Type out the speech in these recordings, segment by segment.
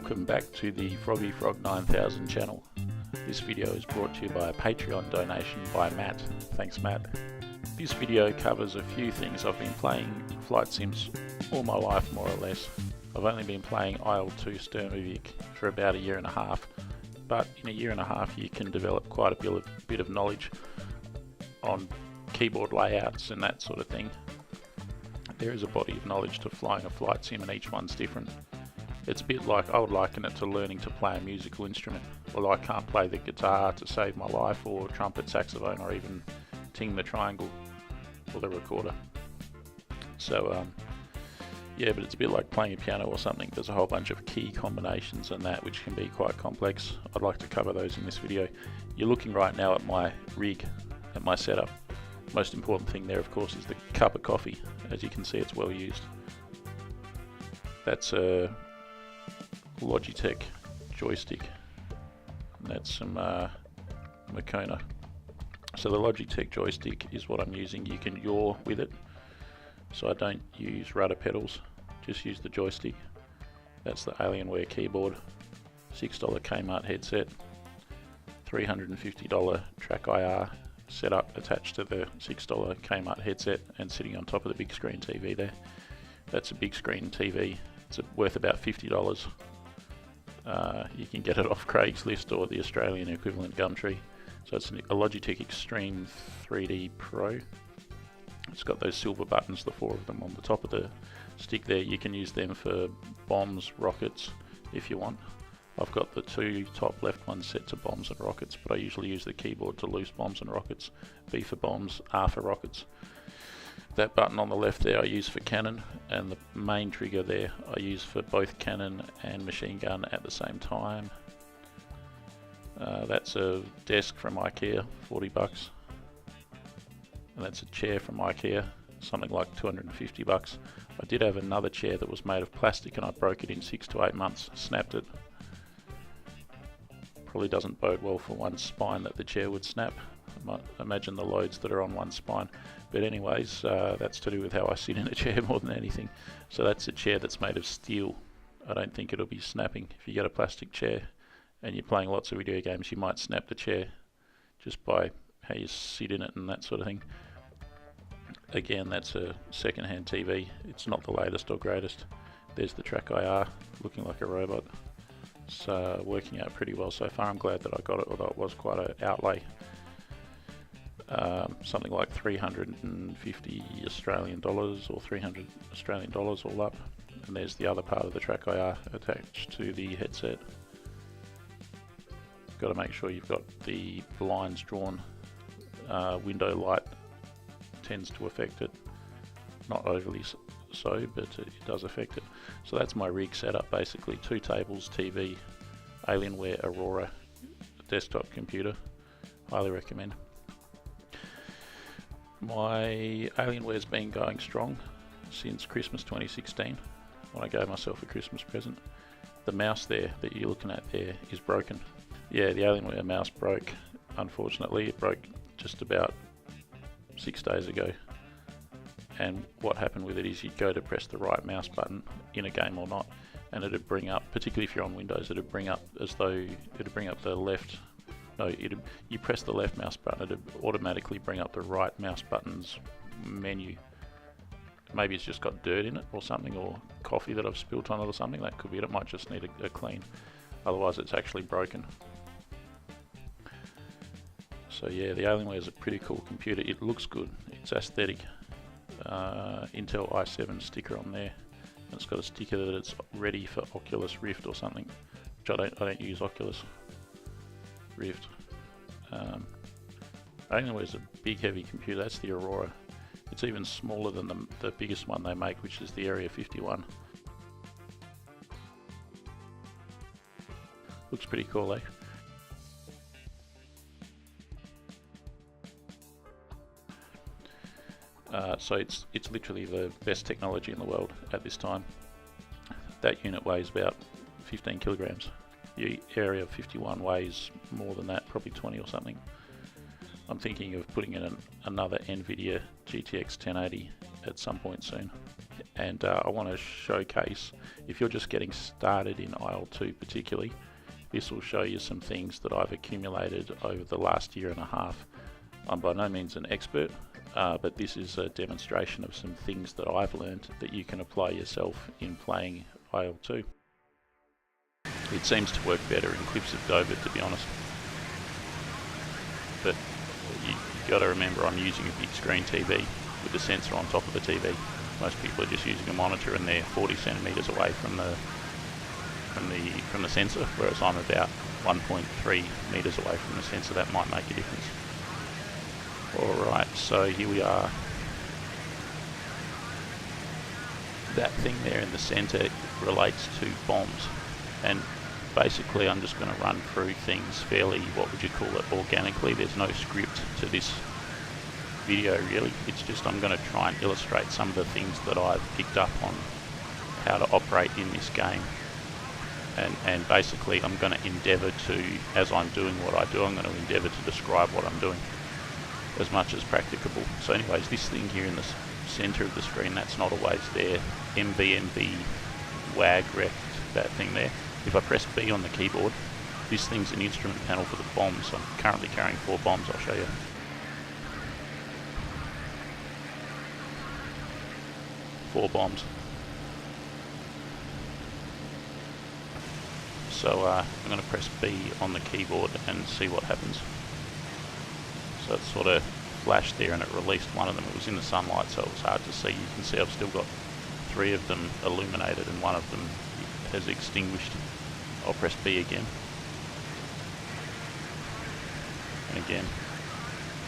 Welcome back to the Froggy Frog 9000 channel. This video is brought to you by a Patreon donation by Matt. Thanks Matt. This video covers a few things. I've been playing flight sims all my life more or less. I've only been playing IL-2 Sturmovik for about a year and a half, but in a year and a half you can develop quite a bit of knowledge on keyboard layouts and that sort of thing. There is a body of knowledge to flying a flight sim and each one's different. It's a bit like, I would liken it to learning to play a musical instrument. Well, I can't play the guitar to save my life, or trumpet, saxophone, or even ting the triangle or the recorder. So yeah, but it's a bit like playing a piano or something. There's a whole bunch of key combinations and that which can be quite complex. I'd like to cover those in this video. You're looking right now at my rig, at my setup. Most important thing there, of course, is the cup of coffee. As you can see, it's well used. That's a Logitech Joystick, and that's some Makona. So the Logitech Joystick is what I'm using. You can yaw with it, so I don't use rudder pedals, just use the joystick. That's the Alienware Keyboard, $6 Kmart headset, $350 Track IR setup attached to the $6 Kmart headset and sitting on top of the big screen TV there. That's a big screen TV. It's worth about $50. You can get it off Craigslist or the Australian equivalent Gumtree. So it's a Logitech Extreme 3D Pro. It's got those silver buttons, the 4 of them on the top of the stick there. You can use them for bombs, rockets if you want. I've got the 2 top left ones set to bombs and rockets, but I usually use the keyboard to loose bombs and rockets. B for bombs, R for rockets. That button on the left there I use for cannon, and the main trigger there I use for both cannon and machine gun at the same time. That's a desk from IKEA, $40, and that's a chair from IKEA, something like $250. I did have another chair that was made of plastic and I broke it in 6 to 8 months, snapped it. Probably doesn't bode well for one spine that the chair would snap. I might imagine the loads that are on one spine. But anyways, that's to do with how I sit in a chair more than anything. So that's a chair that's made of steel. I don't think it'll be snapping. If you get a plastic chair and you're playing lots of video games, you might snap the chair just by how you sit in it and that sort of thing. Again, that's a second-hand TV. It's not the latest or greatest. There's the Track IR, looking like a robot. It's working out pretty well so far. I'm glad that I got it, although it was quite an outlay. Something like 350 Australian dollars or 300 Australian dollars all up. And there's the other part of the Track IR attached to the headset. Got to make sure you've got the blinds drawn. Window light tends to affect it, not overly so, but it does affect it. So that's my rig setup, basically 2 tables, TV, Alienware Aurora desktop computer. Highly recommend. My Alienware's been going strong since Christmas 2016, when I gave myself a Christmas present. The mouse there that you're looking at there is broken. Yeah, the Alienware mouse broke, unfortunately. It broke just about 6 days ago. And what happened with it is you'd go to press the right mouse button in a game or not, and it'd bring up, particularly if you're on Windows, it'd bring up as though it'd bring up the left. No, you press the left mouse button, it'd automatically bring up the right mouse button's menu. Maybe it's just got dirt in it or something, or coffee that I've spilt on it or something. That could be it. It might just need a clean. Otherwise, it's actually broken. So yeah, the Alienware is a pretty cool computer. It looks good. It's aesthetic. Intel i7 sticker on there. And it's got a sticker that it's ready for Oculus Rift or something, which I don't use Oculus Rift. Alienware is a big heavy computer. That's the Aurora. It's even smaller than the biggest one they make, which is the Area 51. Looks pretty cool, eh? So it's literally the best technology in the world at this time. That unit weighs about 15 kilograms. The Area 51 weighs more than that, probably 20 or something. I'm thinking of putting in another NVIDIA GTX 1080 at some point soon. and I want to showcase, if you're just getting started in IL-2 particularly, this will show you some things that I've accumulated over the last year and a half. I'm by no means an expert, but this is a demonstration of some things that I've learned that you can apply yourself in playing IL-2. It seems to work better in clips of Doge, to be honest. But you've got to remember, I'm using a big screen TV with the sensor on top of the TV. Most people are just using a monitor and they're 40 centimeters away from the sensor, whereas I'm about 1.3 meters away from the sensor. That might make a difference. Alright, so here we are. That thing there in the center relates to bombs, and basically I'm just going to run through things fairly, what would you call it, organically. There's no script to this video really. It's just I'm going to try and illustrate some of the things that I've picked up on how to operate in this game. And basically I'm going to endeavour to, as I'm doing what I do, I'm going to endeavour to describe what I'm doing as much as practicable. So anyways, this thing here in the center of the screen, that's not always there. MV, WAG, rect, that thing there. If I press B on the keyboard, this thing's an instrument panel for the bombs. I'm currently carrying 4 bombs, I'll show you. Four bombs. So I'm going to press B on the keyboard and see what happens. So it sort of flashed there and it released one of them. It was in the sunlight, so it was hard to see. You can see I've still got 3 of them illuminated and one of them has extinguished. I'll press B again. And again.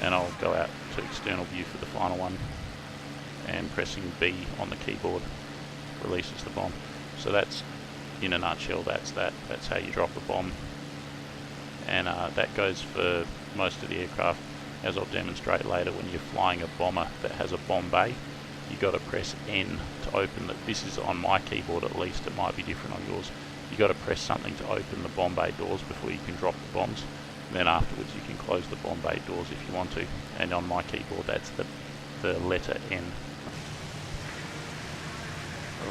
And I'll go out to external view for the final one. And pressing B on the keyboard releases the bomb. So that's, in a nutshell, that's that. That's how you drop a bomb. And that goes for most of the aircraft. As I'll demonstrate later, when you're flying a bomber that has a bomb bay, you've got to press N to open the, this is on my keyboard at least, it might be different on yours. You've got to press something to open the bomb bay doors before you can drop the bombs. And then afterwards you can close the bomb bay doors if you want to. And on my keyboard that's the letter N.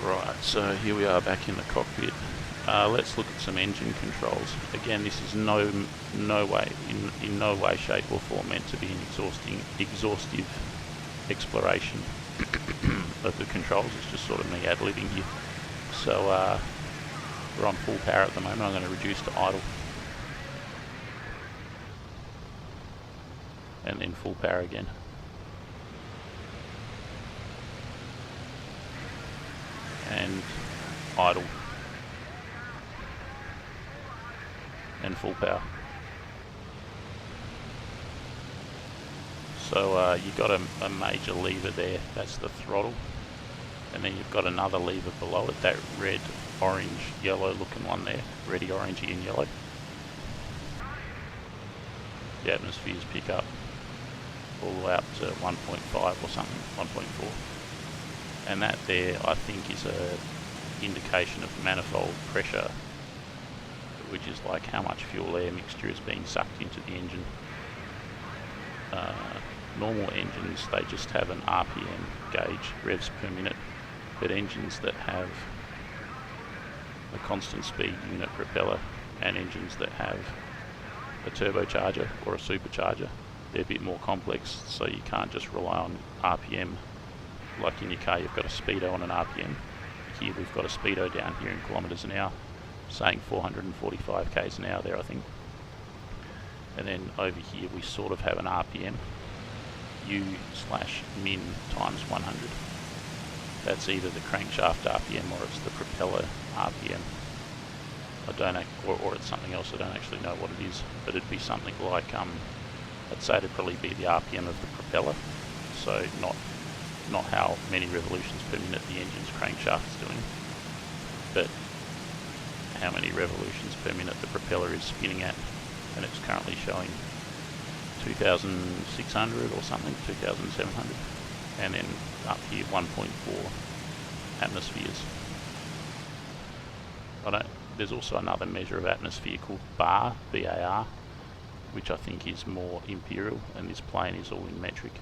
Alright, so here we are back in the cockpit. Let's look at some engine controls. Again, this is in no way, shape or form meant to be an exhaustive exploration of the controls. It's just sort of me ad-libbing here. So we're on full power at the moment. I'm going to reduce to idle. And then full power again. And idle. And full power. So you've got a major lever there, that's the throttle, and then you've got another lever below it, that red, orange, yellow looking one there, reddy, orangey and yellow. The atmospheres pick up all the way up to 1.5 or something, 1.4. And that there I think is a indication of manifold pressure, which is like how much fuel air mixture is being sucked into the engine. Normal engines, they just have an RPM gauge, revs per minute, but engines that have a constant speed unit propeller and engines that have a turbocharger or a supercharger, they're a bit more complex, so you can't just rely on RPM. Like in your car, you've got a speedo on an RPM. Here we've got a speedo down here in kilometers an hour, saying 445 k's an hour there, I think. And then over here we sort of have an RPM, U/min times 100. That's either the crankshaft RPM or it's the propeller RPM. I don't, or it's something else. I don't actually know what it is, but it'd be something like, I'd say it'd probably be the RPM of the propeller. So not how many revolutions per minute the engine's crankshaft is doing, but how many revolutions per minute the propeller is spinning at, and it's currently showing 2,600 or something, 2,700, and then up here 1.4 atmospheres. There's also another measure of atmosphere called bar, BAR, which I think is more imperial, and this plane is all in metric.